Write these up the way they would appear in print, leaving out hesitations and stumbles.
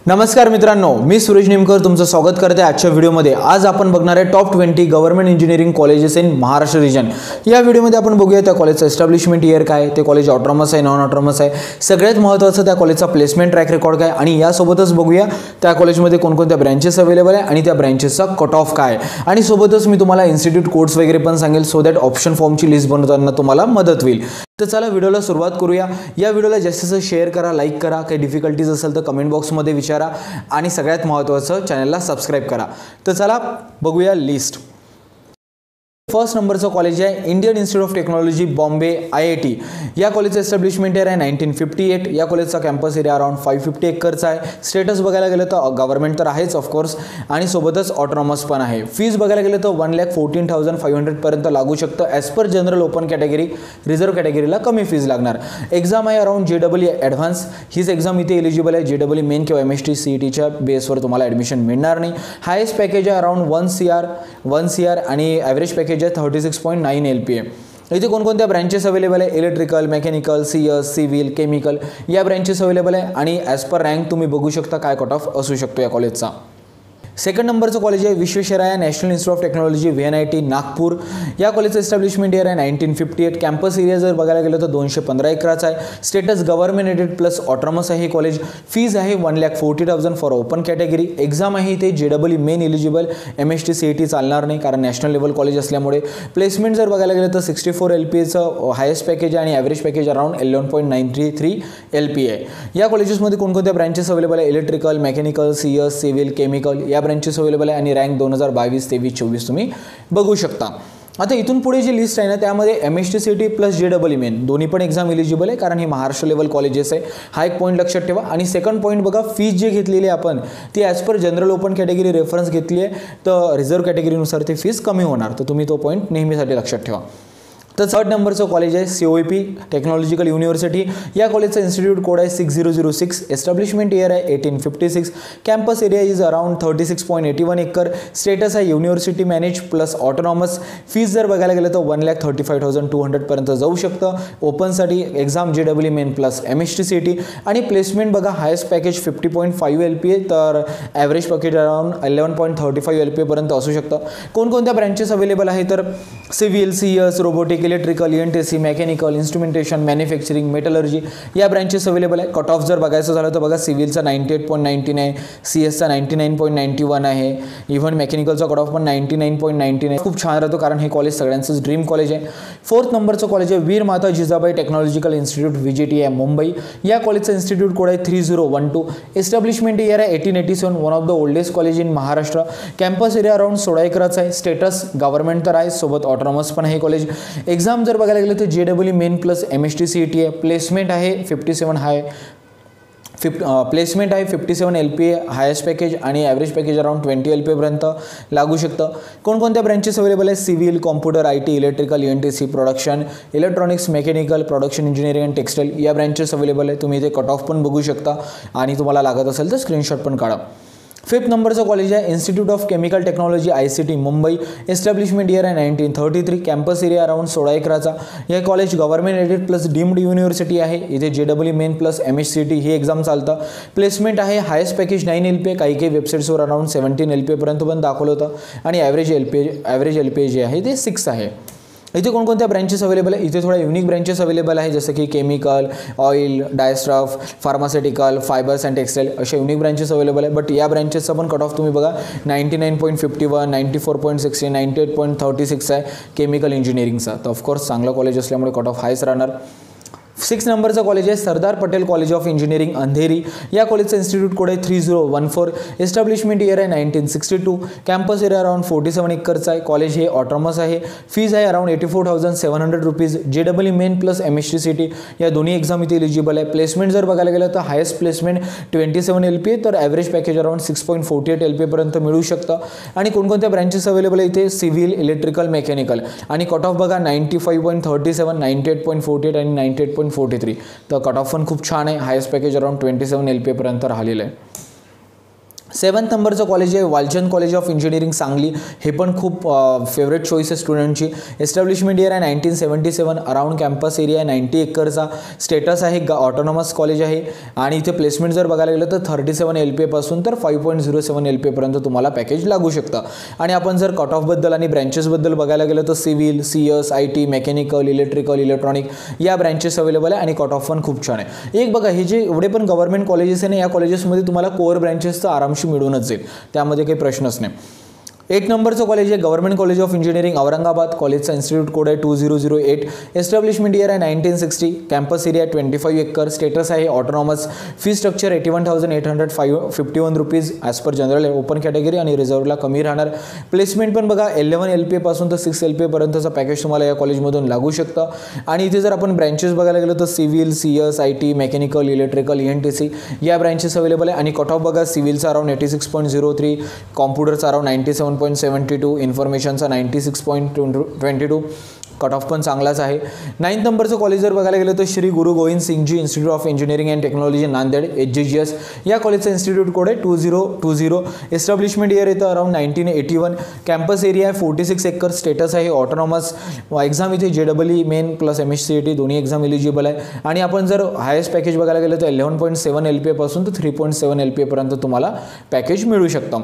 नमस्कार मित्रांनो, मी सुरेश निमकर तुमचं स्वागत करते आजच्या व्हिडिओमध्ये। आज आपण बघणार आहे top 20 government engineering colleges in Maharashtra region. या व्हिडिओमध्ये आपण बघूया त्या कॉलेजचं एस्टॅब्लिशमेंट इयर काय, ते कॉलेज ऑटोनॉमस आहे नॉन ऑटोनॉमस आहे, सगळ्यात महत्त्वाचं त्या कॉलेजचा प्लेसमेंट ट्रॅक रेकॉर्ड काय आणि यासोबतच बघूया त्या कॉलेजमध्ये कोणकोणत्या ब्रँचेस अवेलेबल आहे आणि त्या ब्रँचेसचा कट ऑफ काय आणि सोबतच मी तुम्हाला इन्स्टिट्यूट कोड्स वगैरे पण सांगेल सो दॅट ऑप्शन फॉर्मची लिस्ट बनवताना तुम्हाला मदत होईल। तर चला व्हिडिओला सुरुवात करूया। या व्हिडिओला जास्तीत जास्त शेअर करा, लाईक करा, काही डिफिकल्टीज असेल तर कमेंट बॉक्समध्ये विचारा आणि सगळ्यात महत्त्वाचं चॅनलला सबस्क्राइब करा। तर चला बघूया लिस्ट। फर्स्ट नंबरचं कॉलेज आहे Indian institute of technology Bombay IIT। या कॉलेजचं एस्टॅब्लिशमेंट इयर आहे 1958। या कॉलेजचा कॅम्पस एरिया अराउंड 550 एकरचा आहे। स्टेटस बघायला गेलं तर गव्हर्नमेंट तर आहेच ऑफकोर्स आणि सोबतच ऑटोनॉमस पण आहे। फीज बघायला गेलं तर 1,14,500 पर्यंत लागू शकतं as per general open category. Reserve कॅटेगरीला कमी फीज लागणार। एक्झाम आहे अराउंड JEE ॲडव्हान्स। हीच एक्झाम इथे एलिजिबल आहे। JEE मेन किंवा MST CETच्या बेसवर तुम्हाला ॲडमिशन मिळणार नाही। हायेस्ट पॅकेज आहे अराउंड 1 CR आणि ॲव्हरेज पॅकेज 36.9 LPA। इथे कोणकोणत्या ब्रँचेस अवेलेबल आहे, electrical, mechanical, CS, civil, chemical या ब्रँचेस अवेलेबल आहे आणि ॲज पर रँक तुम्ही बघू शकता काय कट ऑफ असू शकतो या कॉलेजचा। सेकंड नंबरचं कॉलेज आहे Visvesvaraya national institute of technology VNIT Nagpur. या कॉलेजचं एस्टॅब्लिशमेंट इयर आहे 1958। कॅम्पस एरिया जर बघायला गेलं तर 215 एकराचा आहे। Status government aided plus autonomous आहे हे कॉलेज। फीज आहे 1,40,000 फॉर ओपन कॅटेगरी। एक्झाम आहे इथे JEE main eligible, MST CET चालणार नाही कारण नॅशनल लेवल कॉलेज असल्यामुळे। प्लेसमेंट जर बघायला गेलं तर 64 LPAचं हायेस्ट पॅकेज आहे आणि ॲव्हरेज पॅकेज अराउंड 11.933 LPA आहे। या कॉलेजेसमध्ये कोणकोणत्या ब्रँचेस अवेलेबल आहे, electrical, mechanical, CS, civil, chemical या ब्रँचेस अवेलेबल आहे आणि रँक 2022, 23, 24 तुम्ही बघू शकता। आता इथून पुढे जी लिस्ट आहे ना त्यामध्ये MST CET plus JEE main दोन्ही पण एक्झाम एलिजिबल आहे कारण हे महाराष्ट्र लेवल कॉलेजेस आहे। हा एक पॉईंट लक्षात ठेवा। आणि सेकंड पॉईंट बघा, फीज जी घेतलेली आहे आपण ती as per general open category reference घेतली आहे तर रिझर्व कॅटेगरीनुसार ती फीज कमी होणार, तर तुम्ही तो पॉईंट नेहमीसाठी लक्षात ठेवा। तर थर्ड नंबरचं कॉलेज आहे COEP टेक्नॉलॉजिकल युनिव्हर्सिटी। या कॉलेजचा इन्स्टिट्यूट कोड आहे 6006। एस्टॅब्लिशमेंट इयर आहे 1856। Campus area is around 36.81 acre. Status आहे university manage plus autonomous. Fees जर बघायला गेलं तर 1,35,200 पर्यंत जाऊ शकतं। ओपनसाठी exam JEE main plus MST CET आणि प्लेसमेंट बघा हायेस्ट पॅकेज 50.5 LPA तर ॲव्हरेज पॅकेज अराउंड 11.35 LPA पर्यंत असू शकतं। कोणकोणत्या ब्रँचेस अवेलेबल आहे तर civil, CS, robotic, electrical, ENTC, mechanical, instrumentation, manufacturing, metallurgy या ब्रँचेस अवेलेबल आहे। कट ऑफ जर बघायचं झालं तर बघा सिव्हिलचा 98.99 आहे, CSचा 99.91 आहे, इव्हन मेकॅनिकलचा कट ऑफ पण 99.99 आहे। खूप छान राहतो कारण हे कॉलेज सगळ्यांचंच ड्रीम कॉलेज आहे। फोर्थ नंबरचं कॉलेज आहे वीर माता जिजाबाई टेक्नॉलॉजिकल इन्स्टिट्यूट VGT आहे मुंबई। या कॉलेजचं इन्स्टिट्यूट कोड आहे 3012। एस्टॅब्लिशमेंट इयर आहे 1887। One of the oldest college in Maharashtra. Campus area around 16 एकराचा आहे। स्टेटस गव्हर्नमेंट तर आहे, सोबत ऑटोनॉमस पण आहे कॉलेज। एक्झाम जर बघायला गेलं तर JEE main plus MST CET आहे। प्लेसमेंट आहे 57 प्लेसमेंट आहे 57 LPA, हायेस्ट पॅकेज आणि ॲव्हरेज पॅकेज अराउंड 20 LPA पर्यंत लागू शकतं। कोणकोणत्या ब्रँचेस अवेलेबल आहे, civil, computer, IT, electrical, ENTC, production, electronics, mechanical, production engineering and textile या ब्रँचेस अवेलेबल आहे। तुम्ही इथे कट ऑफ पण बघू शकता आणि तुम्हाला लागत असेल तर स्क्रीनशॉट पण काढा। फिफ्थ नंबरचं कॉलेज आहे institute of chemical technology ICT Mumbai. Establishment year आहे 1933। कॅम्पस एरिया अराउंड 16 एकराचा। हे college government aided plus deemed university आहे। इथे JEE main plus MST CET ही एक्झाम चालतं। प्लेसमेंट आहे हायेस्ट पॅकेज 9 LPA, काही वेबसाईट्सवर अराउंड 17 LPA पर्यंत पण दाखवलं होतं आणि ॲव्हरेज LPA जे आहे ते 6 आहे। इथे कोणकोणत्या ब्रँचेस अवेलेबल आहे, इथे थोड्या युनिक ब्रँचेस अवेलेबल आहे जसं की chemical, oil, dyestuff, pharmaceutical, fibres and textile अशा युनिक ब्रँचेस अवेलेबल आहे। बट या ब्रँचेसचा पण कट ऑफ तुम्ही बघा 99.51, 94.60, 98.36 आहे केमिकल इंजिनिअरिंगचा। तर ऑफकोर्स चांगलं कॉलेज असल्यामुळे कट ऑफ हायच राहणार। 6 नंबरचं कॉलेज आहे Sardar Patel college of engineering Andheri. या कॉलेजचं इन्स्टिट्यूट कोड आहे 3014। एस्टॅब्लिशमेंट इयर आहे 1962। कॅम्पस एरिया अराउंड 47 एकरचा आहे। कॉलेज हे ऑटोनॉमस आहे। फीज आहे around 84,700 rupees. JEE main plus MST CET या दोन्ही एक्झाम इथे एलिजिबल आहे। प्लेसमेंट जर बघायला गेलं तर हायेस्ट प्लेसमेंट 27 LPA तर ॲव्हरेज पॅकेज अराउंड 6.48 LPA पर्यंत मिळू शकतं। आणि कोणकोणत्या ब्रँचेस अवेलेबल आहे इथे सिव्हिल, इलेक्ट्रिकल, मेकॅनिकल आणि कट ऑफ बघा 95.37, 98.48 आणि 98.43 तर कट ऑफ पण खूप छान आहे। हायेस्ट पॅकेज अराउंड 27 LPA पर्यंत राहिलेलं आहे। 7th नंबरचं कॉलेज आहे Walchand college of engineering Sangli. हे पण खूप फेवरेट चॉईस आहे स्टुडंटची. एस्टॅब्लिशमेंट इयर आहे 1977. अराउंड कॅम्पस एरिया आहे 90 एकरचा. स्टेटस आहे ऑटोनॉमस कॉलेज आहे आणि इथे प्लेसमेंट जर बघायला गेलं तर 37 LPA पासून तर 5.07 LPA पर्यंत तुम्हाला पॅकेज लागू शकतं. आणि आपण जर कट ऑफबद्दल आणि ब्रँचेसबद्दल बघायला गेलं तर civil, CS, IT, mechanical, electrical, electronic या ब्रँचेस अवेलेबल आहे आणि कट ऑफ पण खूप छान आहे. एक बघा, हे जे एवढे पण गव्हर्नमेंट कॉलेजेस आहे ना, या कॉलेजेसमध्ये तुम्हाला कोअर ब्रँचेसचं आरामशी मिळूनच जाईल, त्यामध्ये काही प्रश्नच नाही. 8 नंबरचं कॉलेज आहे government college of engineering Aurangabad. कॉलेजचा इन्स्टिट्यूट कोड आहे 2008. एस्टॅब्लिशमेंट इयर आहे 1960. Campus area 25 acre. स्टेटस आहे autonomous. Fee structure 81,851 rupees as per general open category आणि रिझर्वला कमी राहणार. प्लेसमेंट पण बघा 11 LPA पासून तर 6 LPA पर्यंतचं पॅकेज तुम्हाला या कॉलेजमधून लागू शकतं. आणि इथे जर आपण ब्रँचेस बघायला गेलो तर civil, CS, IT, mechanical, electrical, ENTC या ब्रँचेस अवेलेबल आहे. आणि कट ऑफ बघा, सिव्हिलचा अराउंड 86.03, कॉम्प्युटरचा अराउंड 97.72, इन्फॉर्मेशनचा 96.22. कट ऑफ पण चांगलाच आहे. 9th नंबरचं कॉलेज जर बघायला गेलं तर Shri Guru Gobind Singhji institute of engineering and technology Nanded HGGS. या कॉलेजचा इन्स्टिट्यूट कोड आहे 2020. एस्टॅब्लिशमेंट इयर येतं अराउंड 1981. कॅम्पस एरिया आहे 46 एकर. स्टेटस आहे ऑटोनॉमस. एक्झाम इथे JEE मेन प्लस MSCET दोन्ही एक्झाम एलिजिबल आहे. आणि आपण जर हायेस्ट पॅकेज बघायला गेलं तर 11.7 LPA पासून तर 3.7 LPA पर्यंत तुम्हाला पॅकेज मिळू शकतं.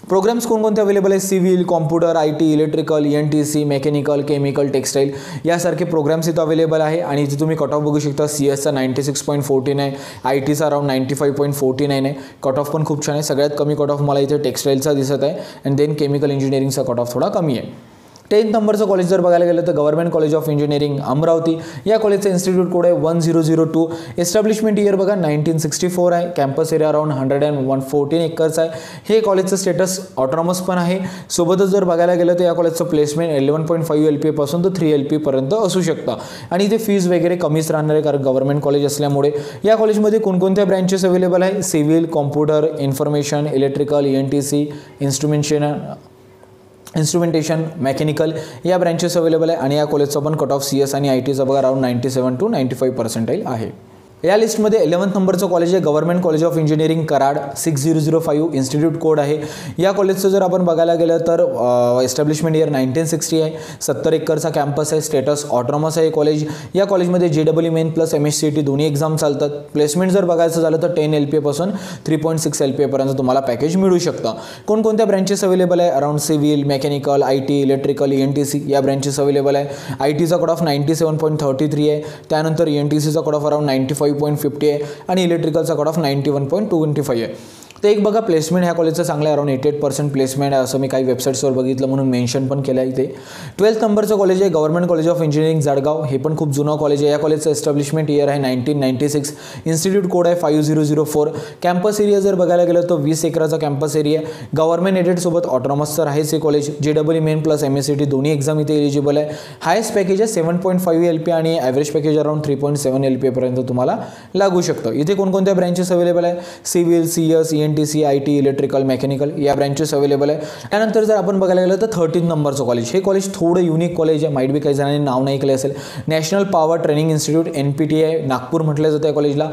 प्रोग्राम्स कोणकोणते अवेलेबल आहे? Civil, computer, IT, electrical, ENTC, mechanical, chemical, textile यासारखे प्रोग्राम्स इथं अवेलेबल आहे. आणि इथे तुम्ही कट ऑफ बघू शकता. CS चा 96.14 आहे. IT चा अराउंड 95.49 आहे. कट ऑफ पण खूप छान आहे. सगळ्यात कमी कट ऑफ मला इथे टेक्स्टाईलचा दिसत आहे आणि देन केमिकल इंजिनिअरिंगचा कट ऑफ थोडा कमी आहे. 10th नंबरचं कॉलेज जर बघायला गेलं तर government college of engineering Amravati. या कॉलेजचा इन्स्टिट्यूट कोड आहे 1002. एस्टॅब्लिशमेंट इयर बघा 1964 आहे. कॅम्पस एरिया अराउंड 114 एकर्स आहे. हे कॉलेजचं स्टेटस ऑटोनॉमस पण आहे. सोबतच जर बघायला गेलं तर या कॉलेजचं प्लेसमेंट 11.5 LPA पासून तर 3 LPA पर्यंत असू शकतं. आणि इथे फीज वगैरे कमीच राहणार आहे कारण गव्हर्नमेंट कॉलेज असल्यामुळे. या कॉलेजमध्ये कोणकोणत्या ब्रँचेस अवेलेबल आहे? Civil, computer, information, electrical, ENTC, instrumentation, mechanical या ब्रँचेस अवेलेबल आहे. आणि या कॉलेजचा पण कट ऑफ CS आणि ITचा बघा अराउंड 97 to 95% आहे. या लिस्टमध्ये 11th नंबरचं कॉलेज आहे government college of engineering Karad. 6005 institute code आहे. या कॉलेजचं जर आपण बघायला गेलं तर एस्टॅब्लिशमेंट इयर 1960 आहे. 70 एकरचा कॅम्पस आहे. स्टेटस ऑटोनॉमस आहे कॉलेज. या कॉलेजमध्ये JEE मेन प्लस MSCET दोन्ही एक्झाम चालतात. प्लेसमेंट जर बघायचं झालं तर 10 LPA पासून 3.6 LPA पर्यंत तुम्हाला पॅकेज मिळू शकतं. कोणकोणत्या ब्रँचेस अवेलेबल आहे? Around civil, mechanical, IT, electrical, ENTC या ब्रँचेस अवेलेबल आहे. ITचा कट ऑफ 97.33 आहे. त्यानंतर ENTCचा कट ऑफ अराउंड 95.50 आहे आणि इलेक्ट्रिकलचा कट ऑफ 91.25 आहे. तर एक बघा, प्लेसमेंट ह्या कॉलेजचं चांगलं आहे. अराउंड 88% प्लेसमेंट आहे असं मी काही वेबसाईट्सवर बघितलं म्हणून मेन्शन पण केलं आहे इथे. 12th नंबरचं कॉलेज आहे government college of engineering Jalgaon. हे पण खूप जुनं कॉलेज आहे. या कॉलेजचं एस्टॅब्लिशमेंट इयर आहे 1996. इन्स्टिट्यूट कोड आहे 5004. कॅम्पस एरिया जर बघायला गेलं तर 20 एकराचा कॅम्पस एरिया. गव्हर्नमेंट एडेड सोबत ऑटोनॉमस तर आहेच हे college. JEE main plus MSCET दोन्ही एक्झाम इथे एलिजिबल आहे. हायेस्ट पॅकेज आहे 7.5 LPA आणि ॲव्हरेज पॅकेज अराउंड 3.7 LPA पर्यंत तुम्हाला लागू शकतं. इथे कोणकोणत्या ब्रँचेस अवेलेबल आहे? Civil, CS, ENTC, IT, electrical, mechanical या ब्रँचेस अवेलेबल आहे. त्यानंतर जर आपण बघायला गेलं तर 13th नंबरचं कॉलेज. हे कॉलेज थोडं युनिक कॉलेज आहे. माईट बी काही जणांनी नाव नाही केलं असेल. National power training institute NPTI Nagpur म्हटलं जातं या कॉलेजला.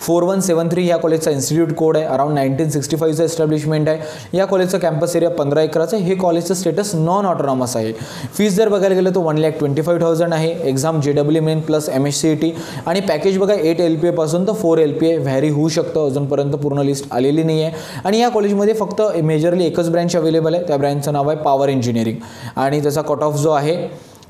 4173 या कॉलेजचा इन्स्टिट्यूट कोड आहे. अराउंड 1965चं एस्टॅब्लिशमेंट आहे. या कॉलेजचा कॅम्पस एरिया 15 एकराचा. हे कॉलेजचं स्टेटस नॉन ऑटोनॉमस आहे. फीस जर बघायला गेलं तर 1,25,000 आहे. Exam JEE main plus MSCET आणि पॅकेज बघा 8 LPA पासून तर 4 LPA व्हॅरी होऊ शकतं. अजूनपर्यंत पूर्ण लिस्ट आलेली नाही आहे. आणि या कॉलेजमध्ये फक्त मेजरली एकच ब्रँच अवेलेबल आहे. त्या ब्रँचचं नाव आहे पॉवर इंजिनिअरिंग आणि त्याचा कट ऑफ जो आहे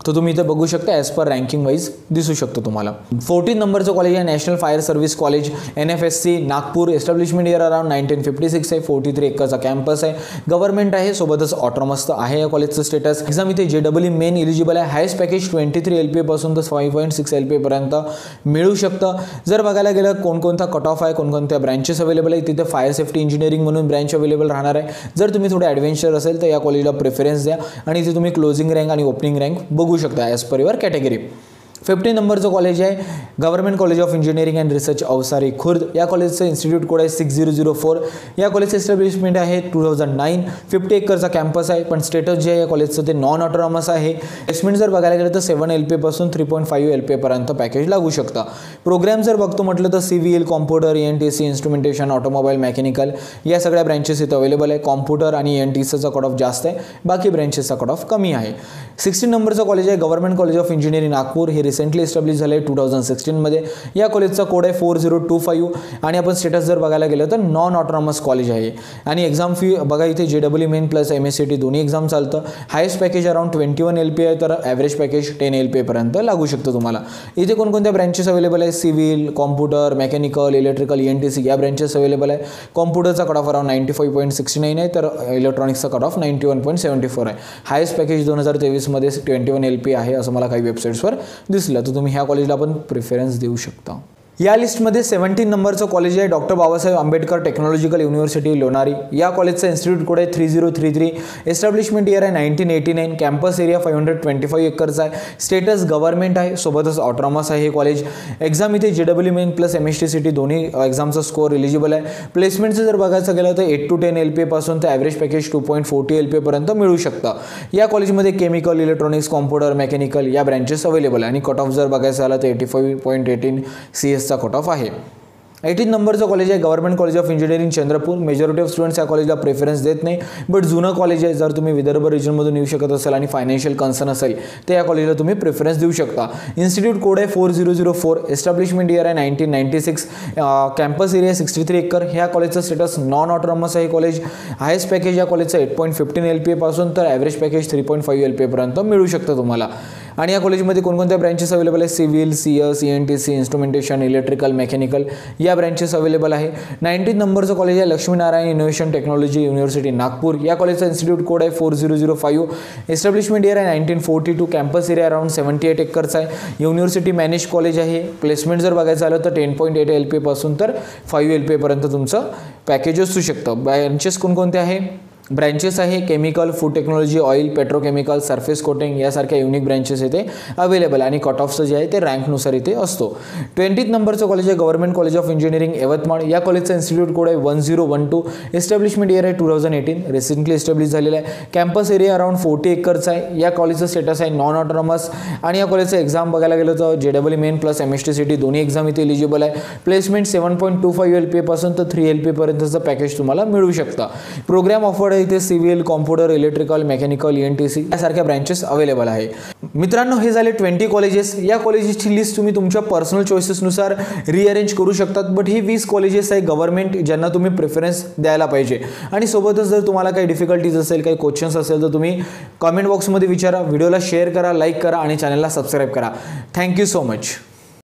तो तुम्ही इथे बघू शकता. ॲज पर रँकिंग वाईज दिसू शकतो तुम्हाला. 14th नंबरचं कॉलेज आहे national fire service college NFSC Nagpur. Establishment year around 1956 आहे. 43 एकरचा कॅम्पस आहे. गव्हर्नमेंट आहे सोबतच ऑटोनॉमस आहे या कॉलेजचं स्टेटस. एक्झाम इथे JEE मेन एलिजिबल आहे. हायेस्ट पॅकेज 23 LPA पासून तर 5.6 LPA पर्यंत मिळू शकतं. जर बघायला गेलं कोणकोणता कट ऑफ आहे, कोणकोणत्या ब्रँचेस अवेलेबल आहे, तिथे फायर सेफ्टी इंजिनिअरिंग म्हणून ब्रँच अवेलेबल राहणार आहे. जर तुम्ही थोडे ॲडव्हेंचर असेल तर या कॉलेजला प्रेफरन्स द्या आणि इथे तुम्ही क्लोजिंग रँक आणि ओपनिंग रँक बघू शकता ॲज पर युअर कॅटेगरी. 15 नंबरचं कॉलेज आहे government college of engineering and research Avasari Khurd. या कॉलेजचं इन्स्टिट्यूट कोड आहे 6004. या कॉलेजचं एस्टॅब्लिशमेंट आहे 2009. 50 एकरचा कॅम्पस आहे, पण स्टेटस जे आहे या कॉलेजचं ते नॉन ऑटोनॉमस आहे. प्लेसमेंट जर बघायला गेलं तर 7 LPA पासून 3.5 LPA पर्यंत पॅकेज लागू शकतं. प्रोग्राम जर बघतो म्हटलं तर civil, computer, ENTC, instrumentation, automobile, mechanical या सगळ्या ब्रँचेस इथं अवेलेबल आहे. कॉम्प्युटर आणि ENTCचा कट ऑफ जास्त आहे, बाकी ब्रँचेसचा कट ऑफ कमी आहे. 16 नंबरचं कॉलेज आहे government college of engineering Nagpur. हे रिसेंटली एस्टॅब्लिश झाले 2016 मध्ये. या कॉलेजचा कोड आहे 4025 आणि आपण स्टेटस जर बघायला गेलं तर नॉन ऑटोनॉमस कॉलेज आहे. आणि एक्झाम फी बघा इथे JEE मेन प्लस MSCT दोन्ही एक्झाम चालतं. हायेस्ट पॅकेज अराउंड 21 LPA आहे, तर ॲव्हरेज पॅकेज 10 LPA पर्यंत लागू शकतं तुम्हाला. इथे कोणकोणत्या ब्रँचेस अवेलेबल आहे? Civil, computer, mechanical, electrical, ENTC या ब्रँचेस अवेलेबल आहे. कॉम्प्युटरचा कट ऑफ अराउंड 95.69 आहे, तर इलेक्ट्रॉनिक्सचा कट ऑफ 91.74 आहे. हायेस्ट पॅकेज 2023 मध्ये 21 LPA आहे असं मला काही वेबसाईट्सवर दिसलं, तर तुम्ही ह्या कॉलेजला पण प्रेफरन्स देऊ शकता. या लिस्टमध्ये 17 नंबरचं कॉलेज आहे doctor Babasaheb Ambedkar technological university Lonari. या कॉलेजचं इन्स्टिट्यूट कोड आहे 3033. एस्टॅब्लिशमेंट इयर आहे 1989. कॅम्पस एरिया 525 एकरचा आहे. स्टेटस गव्हर्नमेंट आहे, सोबतच ऑटोनॉमस आहे हे कॉलेज. एक्झाम इथे JEE मेन प्लस MSTCT दोन्ही एक्झामचा स्कोअर एलिजिबल आहे. प्लेसमेंटचं जर बघायचं गेलं तर 8 to 10 LPA पासून तर ॲव्हरेज पॅकेज 2.40 LPA पर्यंत मिळू शकतं. या कॉलेजमध्ये केमिकल, इलेक्ट्रॉनिक्स, कॉम्प्युटर, मेकॅनिकल या ब्रँचेस अवेलेबल आहे. आणि कट ऑफ जर बघायचं झालं तर 85.18 CS चा कट ऑफ आहे. 18 नंबरचं कॉलेज आहे government college of engineering Chandrapur. Majority of students या कॉलेजला प्रेफरन्स देत नाही, बट जुनं कॉलेज आहे. जर तुम्ही विदर्भ रिजनमधून येऊ शकत असाल आणि फायनान्शियल कन्सर्न असेल तर या कॉलेजला तुम्ही प्रेफरन्स देऊ शकता. इन्स्टिट्यूट कोड आहे 4004. एस्टॅब्लिशमेंट इयर आहे 1996. Campus area 63 acre. ह्या कॉलेजचं स्टेटस नॉन ऑटोनॉमस आहे कॉलेज. हायेस्ट पॅकेज या कॉलेजचं 8.15 LPA पासून तर ॲव्हरेज पॅकेज 3.5 LPA पर्यंत मिळू शकतं तुम्हाला. आणि या कॉलेजमध्ये कोणकोणत्या ब्रँचेस अवेलेबल आहे? Civil, CS, ENTC, instrumentation, electrical, mechanical या ब्रँचेस अवेलेबल आहे. 19 नंबरचं कॉलेज आहे Laxminarayan innovation technology university Nagpur. या कॉलेजचा इन्स्टिट्यूट कोड आहे 4005. एस्टॅब्लिशमेंट इयर आहे 1942. कॅम्पस एरिया अराउंड 78 एकरचा आहे. युनिव्हर्सिटी मॅनेज कॉलेज आहे. प्लेसमेंट जर बघायचं झालं तर 10.8 LPA पासून तर 5 LPA पर्यंत तुमचं पॅकेज असू शकतं. ब्रँचेस कोणकोणते आहे? ब्रँचेस आहे chemical, food technology, oil, petrochemical, surface coating यासारख्या युनिक ब्रँचेस इथे अवेलेबल आणि कट ऑफचं जे आहे ते रँकनुसार इथे असतो. 20 नंबरचं कॉलेज आहे government college of engineering Yavatmal. या कॉलेजचा इन्स्टिट्यूट कोड आहे 1012. एस्टॅब्लिशमेंट इयर आहे 2018. रिसेंटली एस्टॅब्लिश झालेला आहे. कॅम्पस एरिया अराउंड 40 एकरचा आहे. या कॉलेजचं स्टेटस आहे नॉन ऑटोनॉमस आणि या कॉलेजचं एक्झाम बघायला गेलं तर JEE मेन प्लस MSTCT दोन्ही एक्झाम इथे एलिजिबल आहे. प्लेसमेंट 7.25 LPA पासून तर 3 LPA पर्यंतचं पॅकेज तुम्हाला मिळू शकतं. प्रोग्राम ऑफर्ड इथे civil, computer, electrical, mechanical, ENTC यासारख्या ब्रँचेस अवेलेबल आहे. मित्रांनो, हे झाले 20 कॉलेजेस. या कॉलेजेसची लिस्ट तुम्ही तुमच्या पर्सनल चॉईसेसनुसार रिअरेंज करू शकतात, बट ही 20 कॉलेजेस आहे गव्हर्नमेंट ज्यांना तुम्ही प्रेफरन्स द्यायला पाहिजे. आणि सोबतच जर तुम्हाला काही डिफिकल्टीज असेल, काही क्वेश्चन्स असेल तर तुम्ही कमेंट बॉक्समध्ये विचारा, व्हिडिओला शेअर करा, लाईक करा आणि चॅनलला सबस्क्राईब करा. Thank you so much.